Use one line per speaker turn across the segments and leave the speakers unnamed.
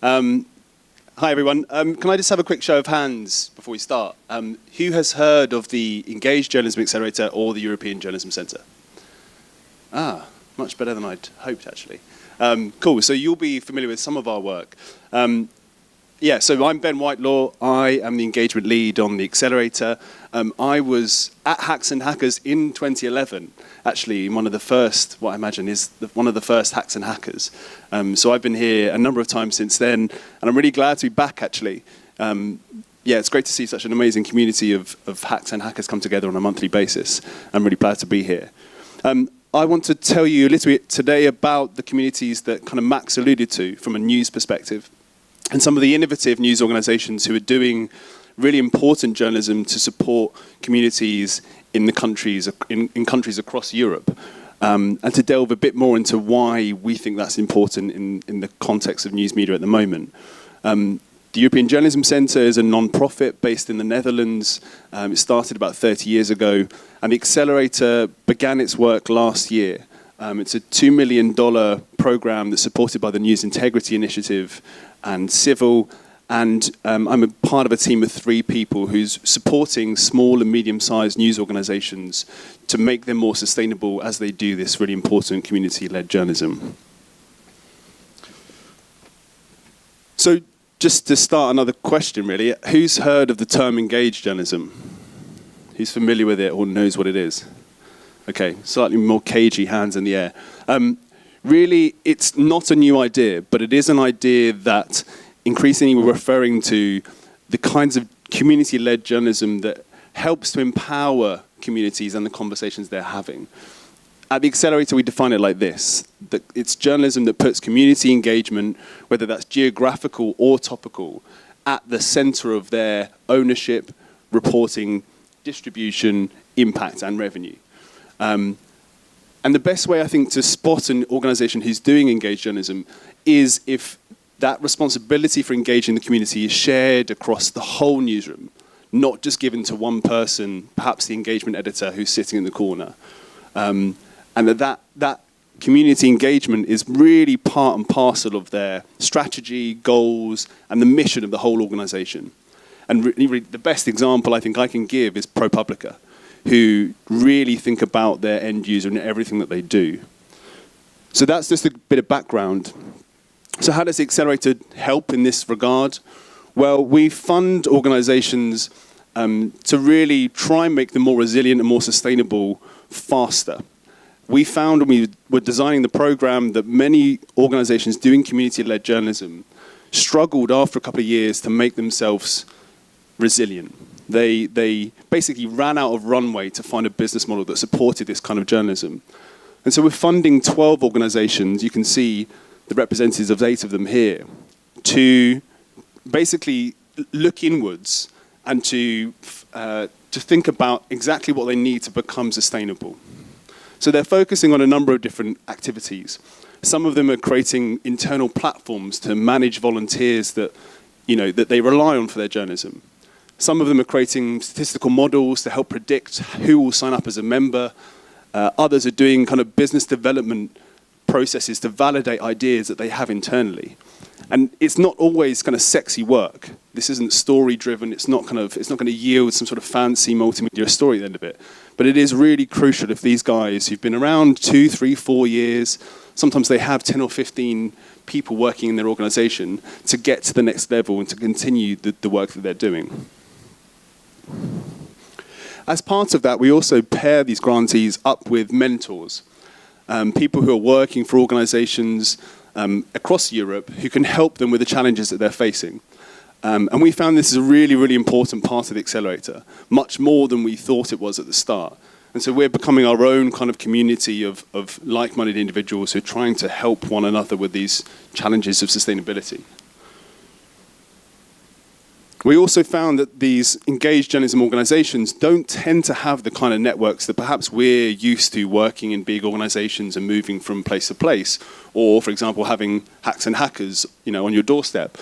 Hi, everyone. Can I just have a quick show of hands before we start? Who has heard of the Engaged Journalism Accelerator or the European Journalism Centre? Much better than I'd hoped, actually. Cool, so you'll be familiar with some of our work. So I'm Ben Whitelaw. I am the engagement lead on the Accelerator. I was at Hacks and Hackers in 2011, actually, one of the first, what I imagine is one of the first Hacks and Hackers. So I've been here a number of times since then, and I'm really glad to be back, actually. It's great to see such an amazing community of Hacks and Hackers come together on a monthly basis. I'm really glad to be here. I want to tell you a little bit today about the communities that kind of Max alluded to from a news perspective, and some of the innovative news organizations who are doing really important journalism to support communities in the countries, in countries across Europe, and to delve a bit more into why we think that's important in the context of news media at the moment. The European Journalism Centre is a non-profit based in the Netherlands. It started about 30 years ago, and the Accelerator began its work last year. It's a $2 million program that's supported by the News Integrity Initiative and Civil, and I'm a part of a team of 3 people who's supporting small and medium-sized news organizations to make them more sustainable as they do this really important community-led journalism. So just to start another question, really, who's heard of the term engaged journalism? Who's familiar with it or knows what it is? Okay, slightly more cagey hands in the air. Really, it's not a new idea, but it is an idea that increasingly we're referring to the kinds of community-led journalism that helps to empower communities and the conversations they're having. At the Accelerator, we define it like this, that it's journalism that puts community engagement, whether that's geographical or topical, at the center of their ownership, reporting, distribution, impact, and revenue. And the best way, I think, to spot an organization who's doing engaged journalism is if that responsibility for engaging the community is shared across the whole newsroom, not just given to one person, perhaps the engagement editor who's sitting in the corner. And that community engagement is really part and parcel of their strategy, goals, and the mission of the whole organization. And really, the best example I think I can give is ProPublica, who really think about their end user and everything that they do. So that's just a bit of background. So how does the Accelerator help in this regard? Well, we fund organizations to really try and make them more resilient and more sustainable faster. We found when we were designing the program that many organizations doing community-led journalism struggled after a couple of years to make themselves resilient. They basically ran out of runway to find a business model that supported this kind of journalism. And so we're funding 12 organizations, you can see the representatives of 8 of them here, to basically look inwards and to think about exactly what they need to become sustainable. So they're focusing on a number of different activities. Some of them are creating internal platforms to manage volunteers that they rely on for their journalism. Some of them are creating statistical models to help predict who will sign up as a member. Others are doing kind of business development processes to validate ideas that they have internally. And it's not always kind of sexy work. This isn't story-driven. It's not going to yield some sort of fancy multimedia story at the end of it. But it is really crucial if these guys who've been around 2, 3, 4 years, sometimes they have 10 or 15 people working in their organization, to get to the next level and to continue the work that they're doing. As part of that, we also pair these grantees up with mentors, people who are working for organizations across Europe who can help them with the challenges that they're facing. And we found this is a really, really important part of the Accelerator, much more than we thought it was at the start. And so we're becoming our own kind of community of like-minded individuals who are trying to help one another with these challenges of sustainability. We also found that these engaged journalism organizations don't tend to have the kind of networks that perhaps we're used to working in big organizations and moving from place to place, or, for example, having Hacks and Hackers, on your doorstep.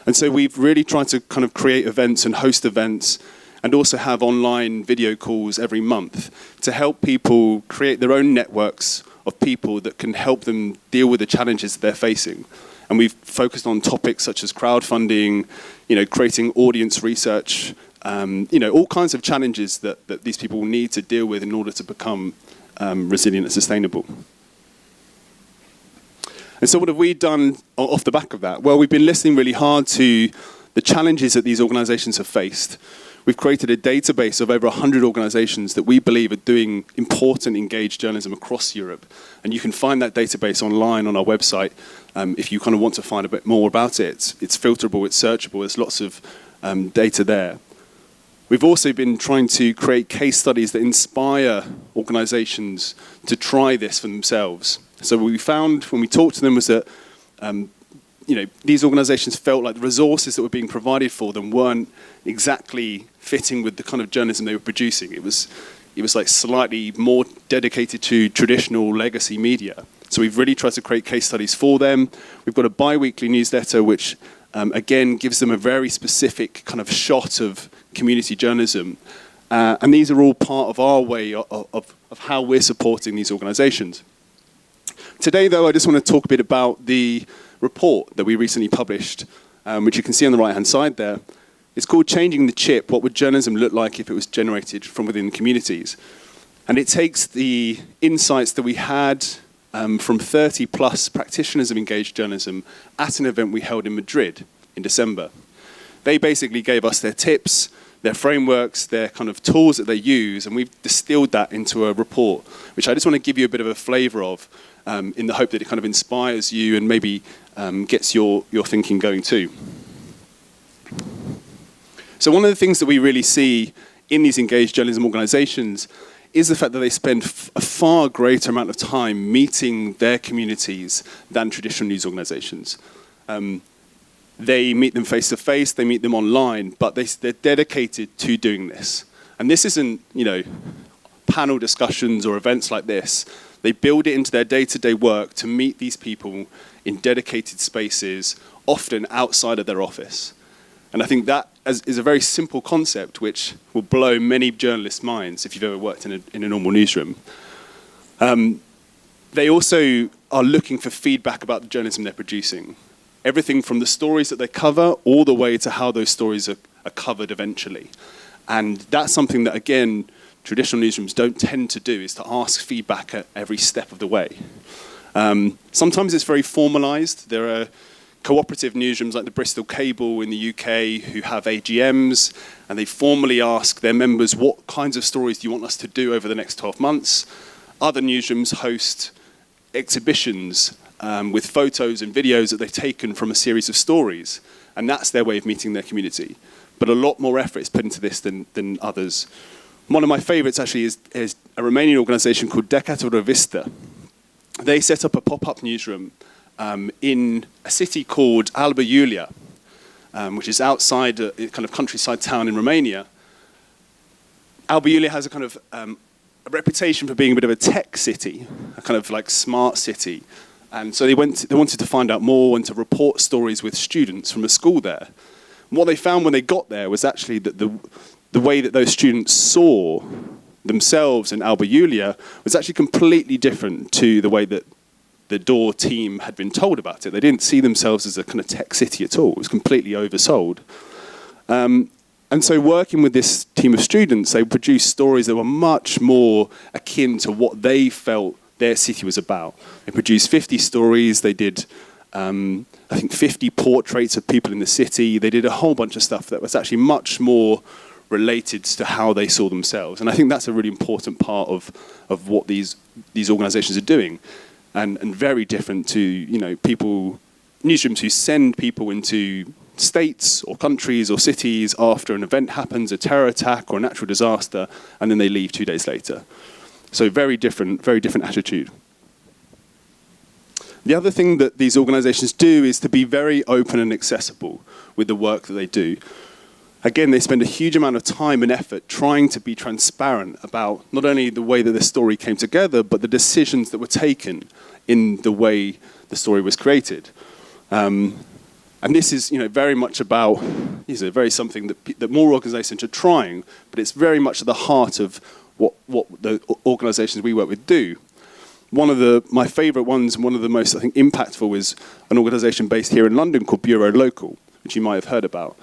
And so we've really tried to kind of create events and host events and also have online video calls every month to help people create their own networks of people that can help them deal with the challenges that they're facing. And we've focused on topics such as crowdfunding, creating audience research, all kinds of challenges that these people will need to deal with in order to become resilient and sustainable. And so what have we done off the back of that? Well, we've been listening really hard to the challenges that these organizations have faced. We've created a database of over 100 organizations that we believe are doing important, engaged journalism across Europe. And you can find that database online on our website if you kind of want to find a bit more about it. It's filterable, it's searchable, there's lots of data there. We've also been trying to create case studies that inspire organizations to try this for themselves. So what we found when we talked to them was that these organizations felt like the resources that were being provided for them weren't exactly fitting with the kind of journalism they were producing. It was like slightly more dedicated to traditional legacy media. So we've really tried to create case studies for them. We've got a bi-weekly newsletter which again gives them a very specific kind of shot of community journalism. And these are all part of our way of how we're supporting these organizations. Today, though, I just want to talk a bit about the report that we recently published, which you can see on the right-hand side there. It's called Changing the Chip, What Would Journalism Look Like If It Was Generated from Within Communities? And it takes the insights that we had from 30-plus practitioners of engaged journalism at an event we held in Madrid in December. They basically gave us their tips, their frameworks, their kind of tools that they use, and we've distilled that into a report, which I just want to give you a bit of a flavour of, in the hope that it kind of inspires you and maybe gets your thinking going too. So one of the things that we really see in these engaged journalism organisations is the fact that they spend a far greater amount of time meeting their communities than traditional news organisations. They meet them face to face, they meet them online, but they're dedicated to doing this. And this isn't, panel discussions or events like this. They build it into their day-to-day work to meet these people in dedicated spaces, often outside of their office. And I think that is a very simple concept which will blow many journalists' minds if you've ever worked in a normal newsroom. They also are looking for feedback about the journalism they're producing. Everything from the stories that they cover all the way to how those stories are covered eventually. And that's something that, again, traditional newsrooms don't tend to do, is to ask feedback at every step of the way. Sometimes it's very formalised. There are cooperative newsrooms like the Bristol Cable in the UK who have AGMs, and they formally ask their members, what kinds of stories do you want us to do over the next 12 months? Other newsrooms host exhibitions with photos and videos that they've taken from a series of stories, and that's their way of meeting their community. But a lot more effort is put into this than others. One of my favourites actually is a Romanian organisation called Jekaterina. They set up a pop-up newsroom in a city called Alba Iulia, which is outside a kind of countryside town in Romania. Alba Iulia has a kind of a reputation for being a bit of a tech city, a kind of like smart city. And so they wanted to find out more and to report stories with students from a school there. And what they found when they got there was actually that the way that those students saw themselves in Alba Iulia was actually completely different to the way that the DOOR team had been told about it. They didn't see themselves as a kind of tech city at all. It was completely oversold. And so working with this team of students, they produced stories that were much more akin to what they felt their city was about. They produced 50 stories. They did, I think, 50 portraits of people in the city. They did a whole bunch of stuff that was actually much more related to how they saw themselves. And I think that's a really important part of what these organizations are doing. And very different to, newsrooms who send people into states or countries or cities after an event happens, a terror attack or a natural disaster, and then they leave 2 days later. So very different attitude. The other thing that these organizations do is to be very open and accessible with the work that they do. Again, they spend a huge amount of time and effort trying to be transparent about not only the way that the story came together, but the decisions that were taken in the way the story was created. And this is, very much about, very something that more organizations are trying, but it's very much at the heart of what the organizations we work with do. my favourite ones, and one of the most, I think, impactful is an organisation based here in London called Bureau Local, which you might have heard about.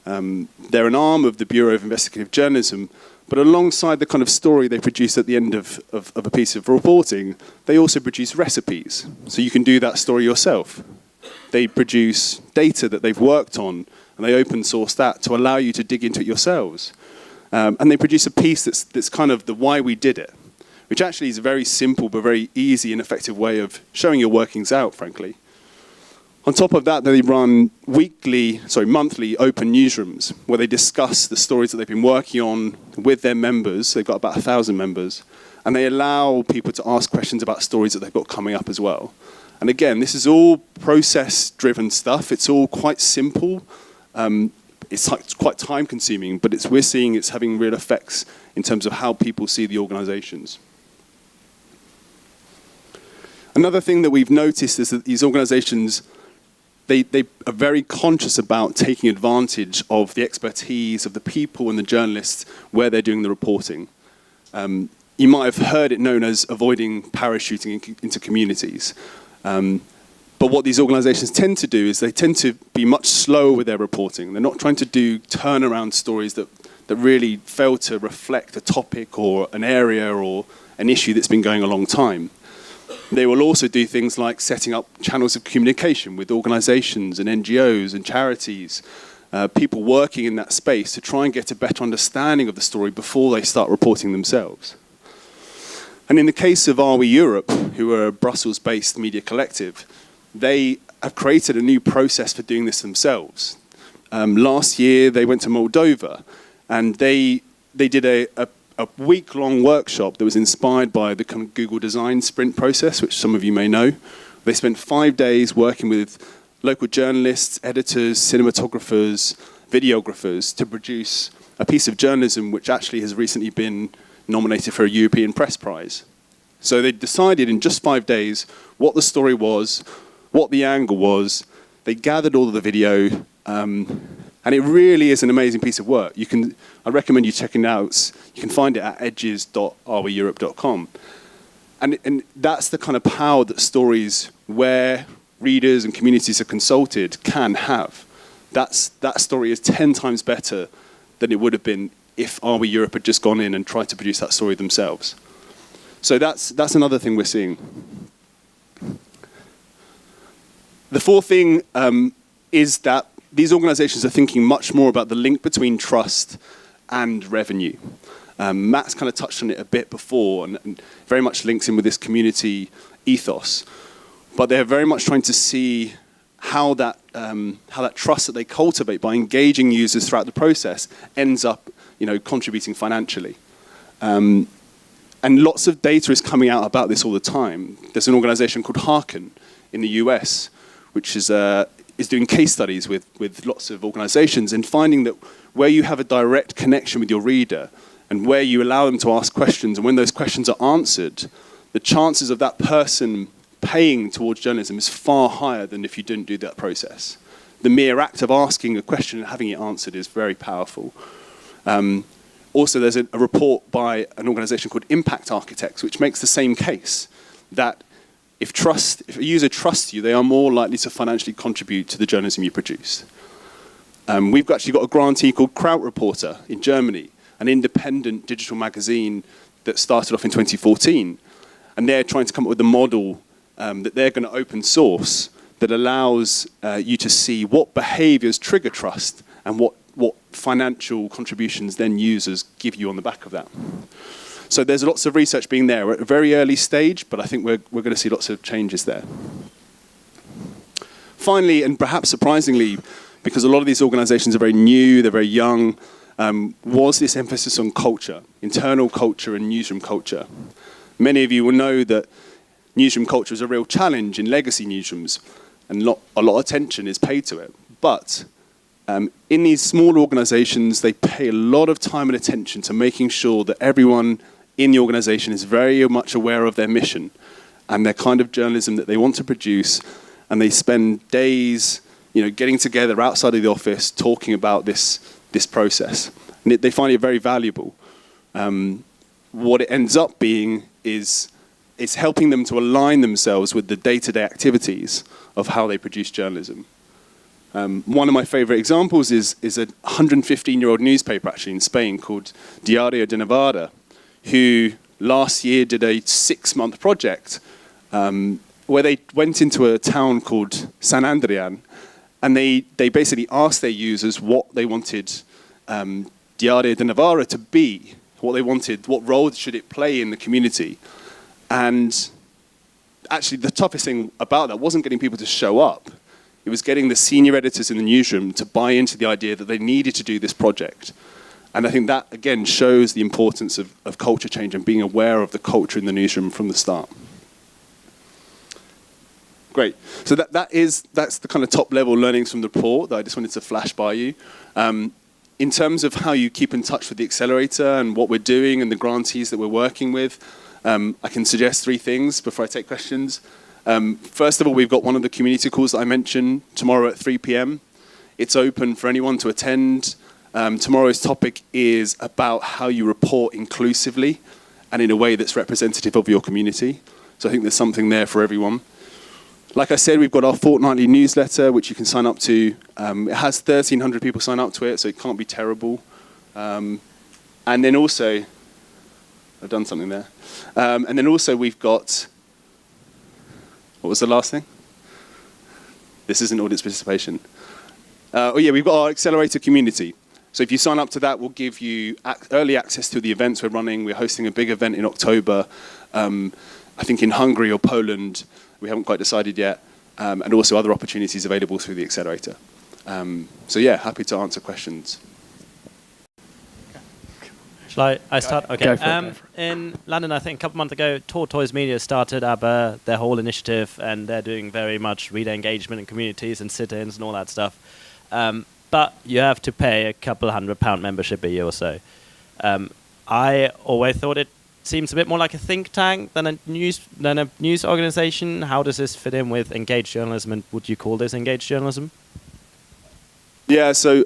They're an arm of the Bureau of Investigative Journalism, but alongside the kind of story they produce at the end of a piece of reporting, they also produce recipes. So you can do that story yourself. They produce data that they've worked on, and they open source that to allow you to dig into it yourselves. And they produce a piece that's kind of the why we did it, which actually is a very simple but very easy and effective way of showing your workings out, frankly. On top of that, they run monthly open newsrooms where they discuss the stories that they've been working on with their members. They've got about 1,000 members, and they allow people to ask questions about stories that they've got coming up as well. And again, this is all process-driven stuff. It's all quite simple. It's quite time-consuming, but we're seeing it's having real effects in terms of how people see the organizations. Another thing that we've noticed is that these organizations, they are very conscious about taking advantage of the expertise of the people and the journalists where they're doing the reporting. You might have heard it known as avoiding parachuting into communities. But what these organizations tend to do is they tend to be much slower with their reporting. They're not trying to do turnaround stories that really fail to reflect a topic or an area or an issue that's been going a long time. They will also do things like setting up channels of communication with organizations and NGOs and charities, people working in that space to try and get a better understanding of the story before they start reporting themselves. And in the case of Are We Europe, who are a Brussels-based media collective, they have created a new process for doing this themselves. Last year, they went to Moldova, and they did a week-long workshop that was inspired by the Google Design Sprint process, which some of you may know. They spent 5 days working with local journalists, editors, cinematographers, videographers to produce a piece of journalism which actually has recently been nominated for a European Press Prize. So they decided in just 5 days what the story was, what the angle was. They gathered all of the video, and it really is an amazing piece of work. I recommend you checking it out. You can find it at edges.areweeurope.com. And that's the kind of power that stories where readers and communities are consulted can have. That story is 10 times better than it would have been if Are We Europe had just gone in and tried to produce that story themselves. So that's another thing we're seeing. The fourth thing is that these organizations are thinking much more about the link between trust and revenue. Matt's kind of touched on it a bit before and very much links in with this community ethos. But they're very much trying to see how that trust that they cultivate by engaging users throughout the process ends up contributing financially. And lots of data is coming out about this all the time. There's an organization called Hearken in the US, which is doing case studies with lots of organizations and finding that where you have a direct connection with your reader and where you allow them to ask questions, and when those questions are answered, the chances of that person paying towards journalism is far higher than if you didn't do that process. The mere act of asking a question and having it answered is very powerful. Also, there's a report by an organization called Impact Architects, which makes the same case, that if a user trusts you, they are more likely to financially contribute to the journalism you produce. We've actually got a grantee called Kraut Reporter in Germany, an independent digital magazine that started off in 2014. And they're trying to come up with a model that they're going to open source that allows you to see what behaviors trigger trust and what financial contributions then users give you on the back of that. So there's lots of research being there. We're at a very early stage, but I think we're going to see lots of changes there. Finally, and perhaps surprisingly, because a lot of these organizations are very new, they're very young, was this emphasis on culture, internal culture and newsroom culture. Many of you will know that newsroom culture is a real challenge in legacy newsrooms, and a lot of attention is paid to it. But in these small organizations, they pay a lot of time and attention to making sure that everyone in the organization is very much aware of their mission and their kind of journalism that they want to produce, and they spend days getting together outside of the office talking about this process. And they find it very valuable. What it ends up being is it's helping them to align themselves with the day-to-day activities of how they produce journalism. One of my favorite examples is a 115-year-old newspaper actually in Spain called Diario de Navarra, who last year did a 6-month project where they went into a town called San Adrian, and they basically asked their users what they wanted Diario de Navarra to be, what role should it play in the community. And actually the toughest thing about that wasn't getting people to show up. It was getting the senior editors in the newsroom to buy into the idea that they needed to do this project. And I think that, again, shows the importance of culture change and being aware of the culture in the newsroom from the start. Great. So that's the kind of top-level learnings from the report that I just wanted to flash by you. In terms of how you keep in touch with the Accelerator and what we're doing and the grantees that we're working with, I can suggest 3 things before I take questions. First of all, we've got one of the community calls that I mentioned tomorrow at 3 p.m. It's open for anyone to attend. Tomorrow's topic is about how you report inclusively and in a way that's representative of your community. So I think there's something there for everyone. Like I said, we've got our fortnightly newsletter, which you can sign up to. It has 1,300 people sign up to it, so it can't be terrible. And then also, I've done something there. And then also we've got, what was the last thing? This isn't audience participation. We've got our Accelerator community. So if you sign up to that, we'll give you early access to the events we're running. We're hosting a big event in October, I think in Hungary or Poland. We haven't quite decided yet. And also other opportunities available through the Accelerator. Happy to answer questions.
Shall I start? Okay. Go for it. In London, I think a couple of months ago, Tortoise Media started up their whole initiative, and they're doing very much reader engagement in communities and sit-ins and all that stuff. But you have to pay a couple £100 membership a year or so. I always thought it seems a bit more like a think tank than a news organization. How does this fit in with engaged journalism, and would you call this engaged journalism?
Yeah, so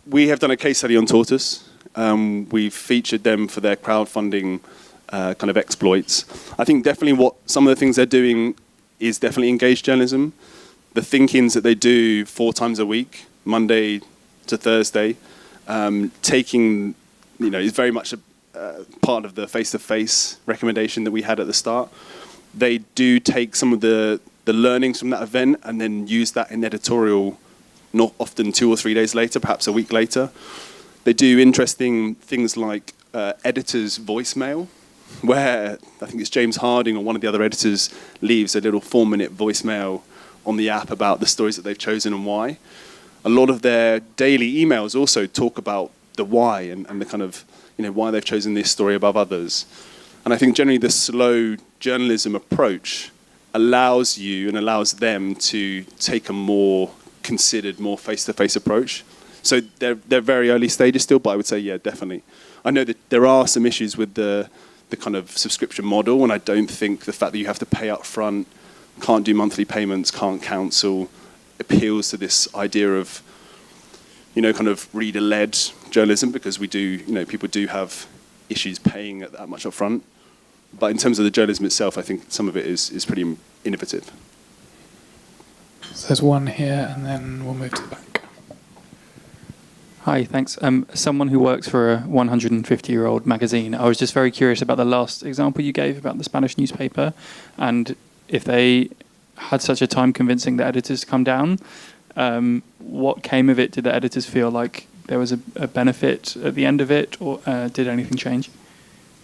we have done a case study on Tortoise. We've featured them for their crowdfunding kind of exploits. I think definitely what some of the things they're doing is definitely engaged journalism. The thinkings that they do 4 times a week, Monday to Thursday, is very much a part of the face-to-face recommendation that we had at the start. They do take some of the learnings from that event and then use that in editorial, not often 2 or 3 days later, perhaps a week later. They do interesting things like editor's voicemail, where I think it's James Harding or one of the other editors leaves a little 4-minute voicemail on the app about the stories that they've chosen and why. A lot of their daily emails also talk about the why and the kind of, why they've chosen this story above others. And I think generally the slow journalism approach allows you and allows them to take a more considered, more face-to-face approach. So they're very early stages still, but I would say, yeah, definitely. I know that there are some issues with the kind of subscription model, and I don't think the fact that you have to pay up front, can't do monthly payments, can't counsel, appeals to this idea of, kind of reader-led journalism, because we do, people do have issues paying that much up front. But in terms of the journalism itself, I think some of it is pretty innovative.
So there's one here, and then we'll move to the back.
Hi, thanks. Someone who works for a 150-year-old magazine, I was just very curious about the last example you gave about the Spanish newspaper, and if they had such a time convincing the editors to come down, what came of it? Did the editors feel like there was a benefit at the end of it, or did anything change?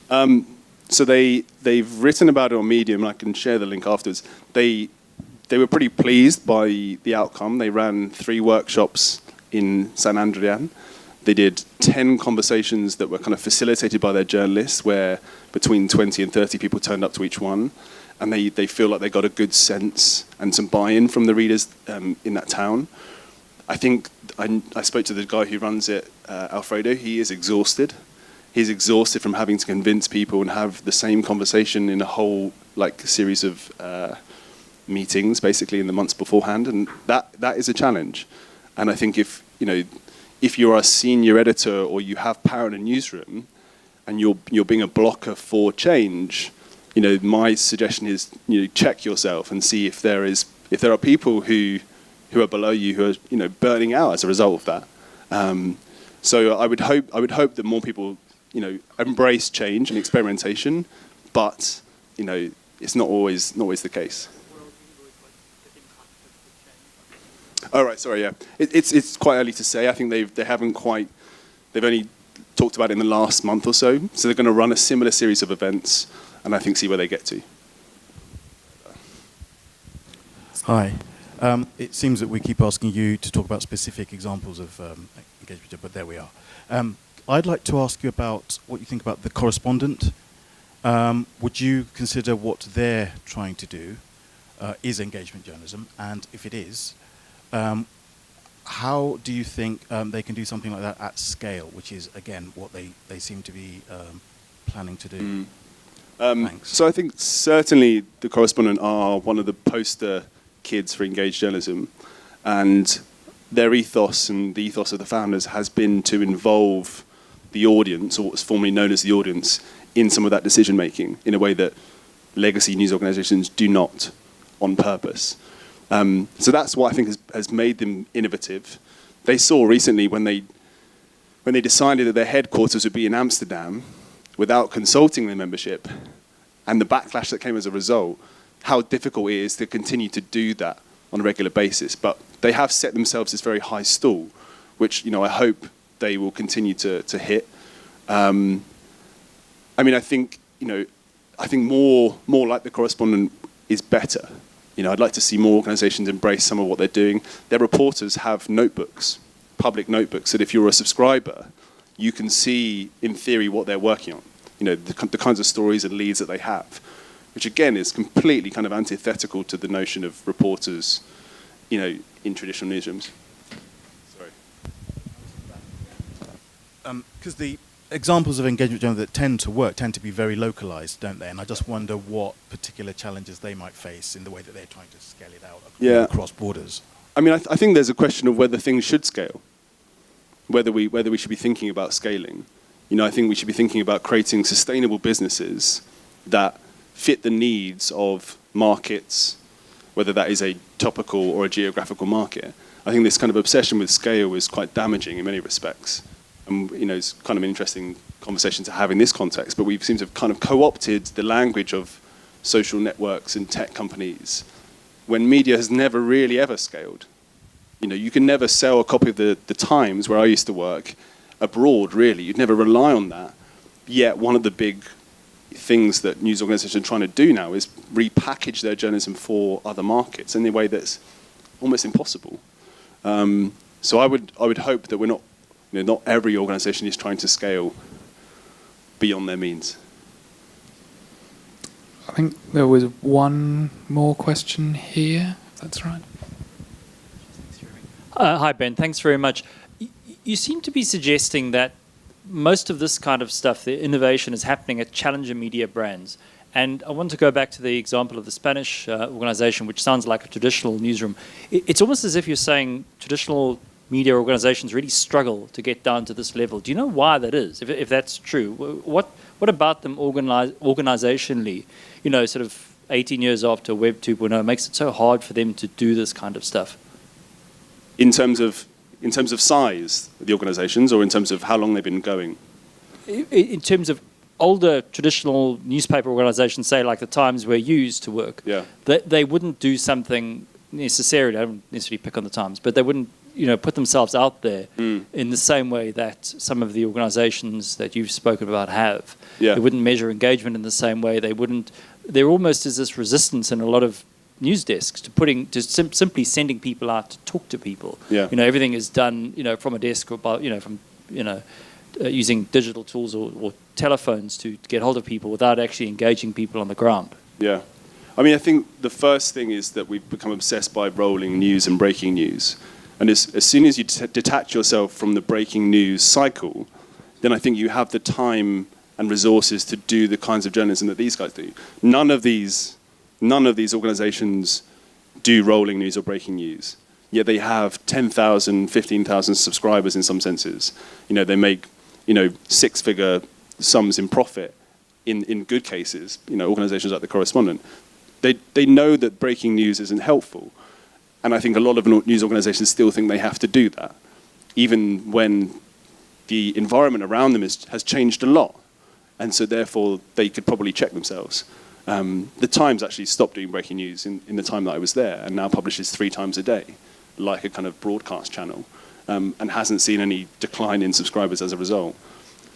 So they've written about it on Medium, and I can share the link afterwards. They were pretty pleased by the outcome. They ran 3 workshops in San Adrian. They did 10 conversations that were kind of facilitated by their journalists, where between 20 and 30 people turned up to each one. And they feel like they got a good sense and some buy-in from the readers in that town. I think I spoke to the guy who runs it, Alfredo. He is exhausted. He's exhausted from having to convince people and have the same conversation in a whole series of meetings, basically in the months beforehand, and that is a challenge. And I think if you're a senior editor or you have power in a newsroom, and you're being a blocker for change, my suggestion is, check yourself and see if there are people who are below you who are, burning out as a result of that. So I would hope that more people, embrace change and experimentation, but, it's not always the case. Oh, right, sorry, yeah. It's quite early to say. I think they've only talked about it in the last month or so. So they're going to run a similar series of events and I think see where they get to.
Hi. It seems that we keep asking you to talk about specific examples of engagement, but there we are. I'd like to ask you about what you think about the Correspondent. Would you consider what they're trying to do is engagement journalism? And if it is, how do you think they can do something like that at scale, which is, again, what they seem to be planning to do? Thanks.
So I think certainly the Correspondent are one of the poster kids for engaged journalism, and their ethos and the ethos of the founders has been to involve the audience, or what's formerly known as the audience, in some of that decision making in a way that legacy news organizations do not on purpose. So that's what I think has made them innovative. They saw recently when they decided that their headquarters would be in Amsterdam without consulting their membership, and the backlash that came as a result, how difficult it is to continue to do that on a regular basis. But they have set themselves this very high stall, which I hope they will continue to hit. I think more like the Correspondent is better. I'd like to see more organizations embrace some of what they're doing. Their reporters have notebooks, public notebooks, that if you're a subscriber, you can see, in theory, what they're working on. The kinds of stories and leads that they have, which again is completely kind of antithetical to the notion of reporters, in traditional newsrooms. Sorry.
Because the examples of engagement journalism that tend to be very localized, don't they? And I just wonder what particular challenges they might face in the way that they're trying to scale it out across borders.
I think there's a question of whether things should scale, whether we should be thinking about scaling. I think we should be thinking about creating sustainable businesses that fit the needs of markets, whether that is a topical or a geographical market. I think this kind of obsession with scale is quite damaging in many respects. And it's kind of an interesting conversation to have in this context, but we seem to have kind of co-opted the language of social networks and tech companies when media has never really ever scaled. You can never sell a copy of the Times, where I used to work, abroad, really. You'd never rely on that. Yet one of the big things that news organizations are trying to do now is repackage their journalism for other markets in a way that's almost impossible. So I would hope that we're not, not every organization is trying to scale beyond their means.
I think there was one more question here, if that's right.
Hi, Ben. Thanks very much. You seem to be suggesting that most of this kind of stuff, the innovation, is happening at challenger media brands. And I want to go back to the example of the Spanish organization, which sounds like a traditional newsroom. It's almost as if you're saying traditional media organizations really struggle to get down to this level. Do you know why that is, if that's true? What about them organizationally, sort of 18 years after Web 2.0, makes it so hard for them to do this kind of stuff?
In terms of size, the organizations, or in terms of how long they've been going?
In terms of older traditional newspaper organizations, say like the Times where you used to work, they wouldn't do something necessarily, I don't necessarily pick on the Times, but they wouldn't put themselves out there in the same way that some of the organizations that you've spoken about have. They wouldn't measure engagement in the same way. There almost is this resistance in a lot of news desks to simply sending people out to talk to people. Everything is done from a desk or by, using digital tools or telephones to get hold of people without actually engaging people on the ground.
I think the first thing is that we've become obsessed by rolling news and breaking news. And as soon as you detach yourself from the breaking news cycle, then I think you have the time and resources to do the kinds of journalism that these guys do. None of these organizations do rolling news or breaking news. Yet they have 10,000, 15,000 subscribers in some senses. They make, six-figure sums in profit in good cases, organisations like the Correspondent, they know that breaking news isn't helpful. And I think a lot of news organisations still think they have to do that, even when the environment around them has changed a lot. And so therefore, they could probably check themselves. The Times actually stopped doing breaking news in the time that I was there, and now publishes 3 times a day, like a kind of broadcast channel, and hasn't seen any decline in subscribers as a result.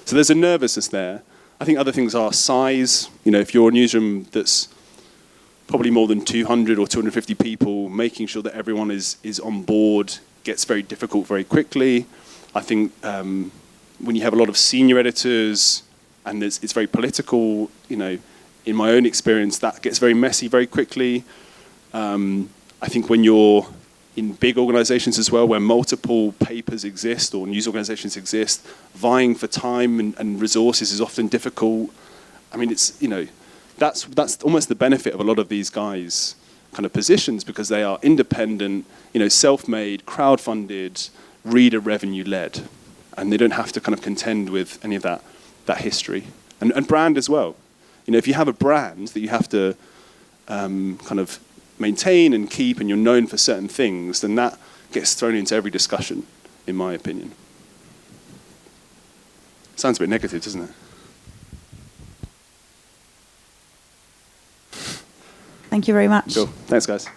So there's a nervousness there. I think other things are size. If you're a newsroom that's probably more than 200 or 250 people, making sure that everyone is on board gets very difficult very quickly. I think when you have a lot of senior editors and it's very political, in my own experience, that gets very messy very quickly. I think when you're in big organizations as well, where multiple papers exist or news organizations exist, vying for time and resources is often difficult. I mean, that's almost the benefit of a lot of these guys' kind of positions, because they are independent, self-made, crowd-funded, reader revenue-led, and they don't have to kind of contend with any of that history. And brand as well. If you have a brand that you have to kind of maintain and keep, and you're known for certain things, then that gets thrown into every discussion, in my opinion. Sounds a bit negative, doesn't it?
Thank you very much.
Cool. Thanks, guys.